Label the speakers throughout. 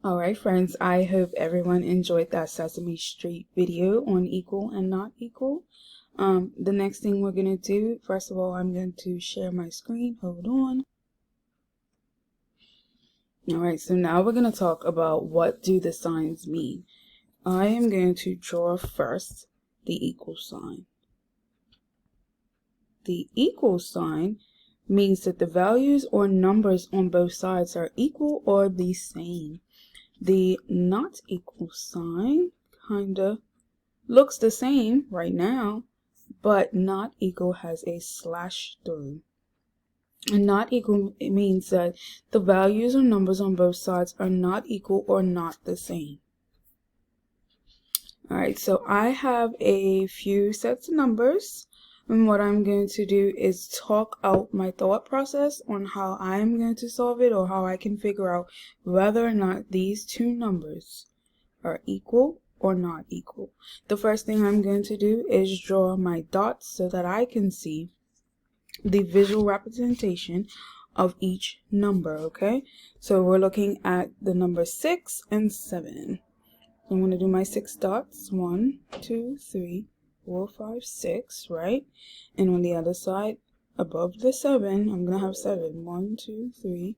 Speaker 1: Alright friends, I hope everyone enjoyed that Sesame Street video on equal and not equal. The next thing we're going to do, first of all, I'm going to share my screen. Hold on. Alright, so now we're going to talk about what do the signs mean. I am going to draw first the equal sign. The equal sign means that the values or numbers on both sides are equal or the same. The not equal sign kind of looks the same right now, but not equal has a slash through. And not equal, it means that the values or numbers on both sides are not equal or not the same. Alright, so I have a few sets of numbers, and what I'm going to do is talk out my thought process on how I'm going to solve it, or how I can figure out whether or not these two numbers are equal or not equal. The first thing I'm going to do is draw my dots so that I can see the visual representation of each number, okay? So we're looking at the number 6 and 7. I'm going to do my 6 dots. 1, 2, 3, 4, 5, 6, right? And on the other side, above the 7, I'm going to have 7. 1, 2, 3,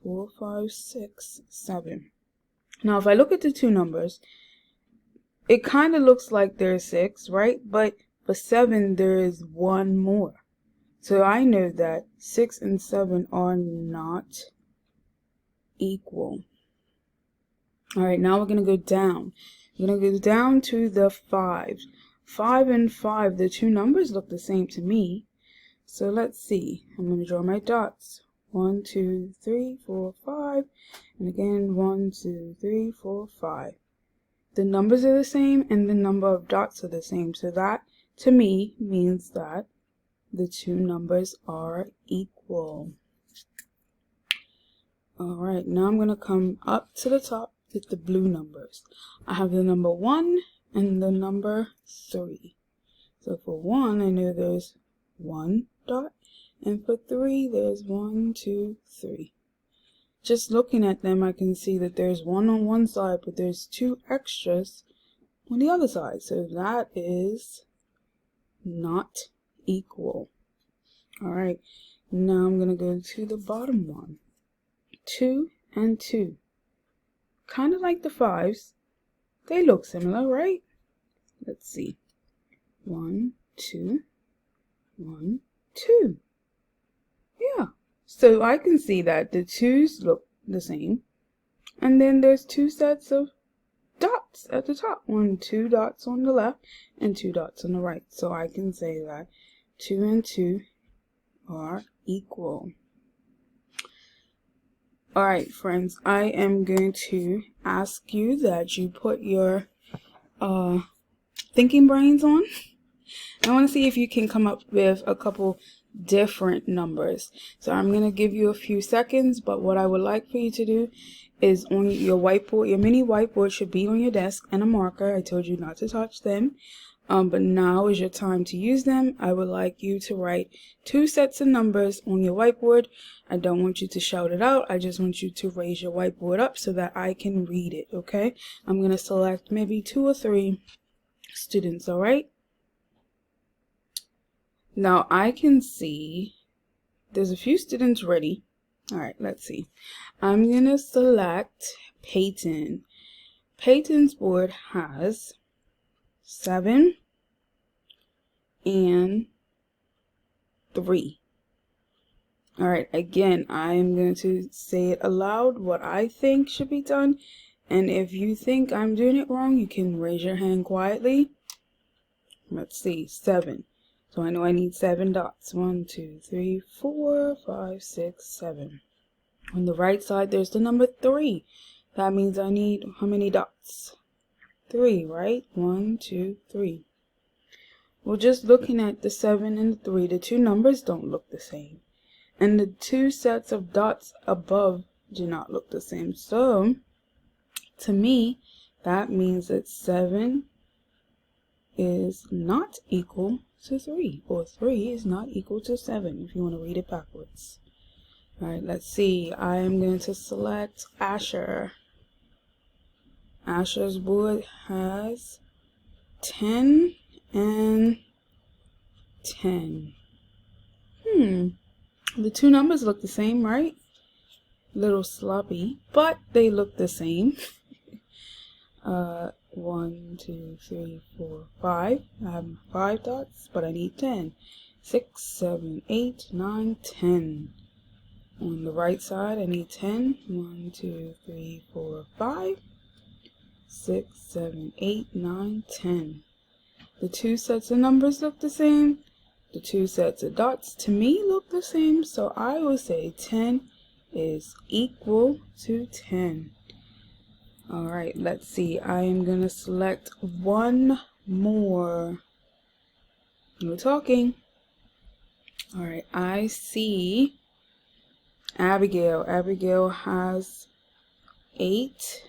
Speaker 1: 4, 5, 6, 7. Now, if I look at the two numbers, it kind of looks like there's 6, right? But for 7, there is one more. So I know that 6 and 7 are not equal. Alright, now we're going to go down. We're going to go down to the 5. 5 and 5, the two numbers look the same to me. So let's see. I'm going to draw my dots. 1, 2, 3, 4, 5. And again, 1, 2, 3, 4, 5. The numbers are the same and the number of dots are the same. So that, to me, means that the two numbers are equal. Alright, now I'm going to come up to the top with the blue numbers. I have the number 1 and the number 3. So for 1, I know there's 1 dot. And for 3, there's 1, 2, 3. Just looking at them, I can see that there's 1 on one side, but there's 2 extras on the other side. So that is not equal. Alright, now I'm going to go to the bottom one. 2 and 2. Kind of like the 5s. They look similar, right? Let's see. 1, 2, 1, 2. Yeah. So I can see that the 2s look the same. And then there's 2 sets of dots at the top. 2 dots on the left and 2 dots on the right. So I can say that 2 and 2 are equal. Alright friends, I am going to ask you that you put your thinking brains on. I want to see if you can come up with a couple different numbers. So I'm going to give you a few seconds, but what I would like for you to do is on your whiteboard, your mini whiteboard should be on your desk, and a marker. I told you not to touch them. But now is your time to use them. I would like you to write 2 sets of numbers on your whiteboard. I don't want you to shout it out. I just want you to raise your whiteboard up so that I can read it, okay? I'm going to select maybe 2 or 3 students, alright? Now I can see there's a few students ready. Alright, let's see. I'm going to select Peyton. Peyton's board has 7 and 3. Alright, again, I am going to say it aloud what I think should be done. And if you think I'm doing it wrong, you can raise your hand quietly. Let's see, 7. So I know I need 7 dots. 1, 2, 3, 4, 5, 6, 7. On the right side, there's the number 3. That means I need how many dots? 3, right? 1, 2, 3. Well, just looking at the 7 and the 3, the two numbers don't look the same. And the 2 sets of dots above do not look the same. So, to me, that means that 7 is not equal to 3. Or 3 is not equal to 7, if you want to read it backwards. Alright, let's see. I am going to select Asher. Asher's board has 10 and 10. The two numbers look the same, right? Little sloppy, but they look the same. 1, 2, 3, 4, 5. I have 5 dots, but I need 10. 6, 7, 8, 9, 10. On the right side, I need 10. 1, 2, 3, 4, 5. 6, 7, 8, 9, 10. The two sets of numbers look the same. The two sets of dots to me look the same, so I will say 10 is equal to 10. Alright, let's see. I am going to select one more. No talking. Alright, I see Abigail. Abigail has 8.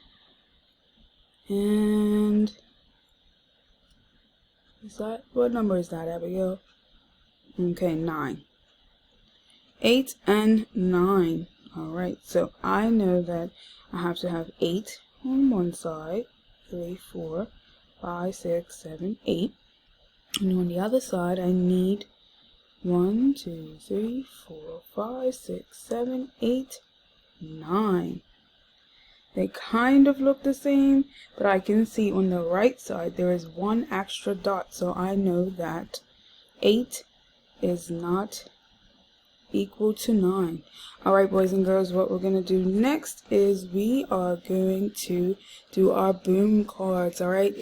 Speaker 1: And what number is that, Abigail? Okay, 9. 8 and 9. Alright, so I know that I have to have 8 on one side. 3, 4, 5, 6, 7, 8. And on the other side, I need 1, 2, 3, 4, 5, 6, 7, 8, 9. They kind of look the same, but I can see on the right side there is one extra dot, so I know that 8 is not equal to 9. Alright, boys and girls, what we're going to do next is we are going to do our boom cards. Alright,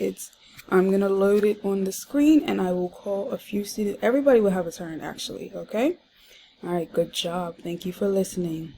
Speaker 1: I'm going to load it on the screen and I will call a few students. Everybody will have a turn actually, okay? Alright, good job. Thank you for listening.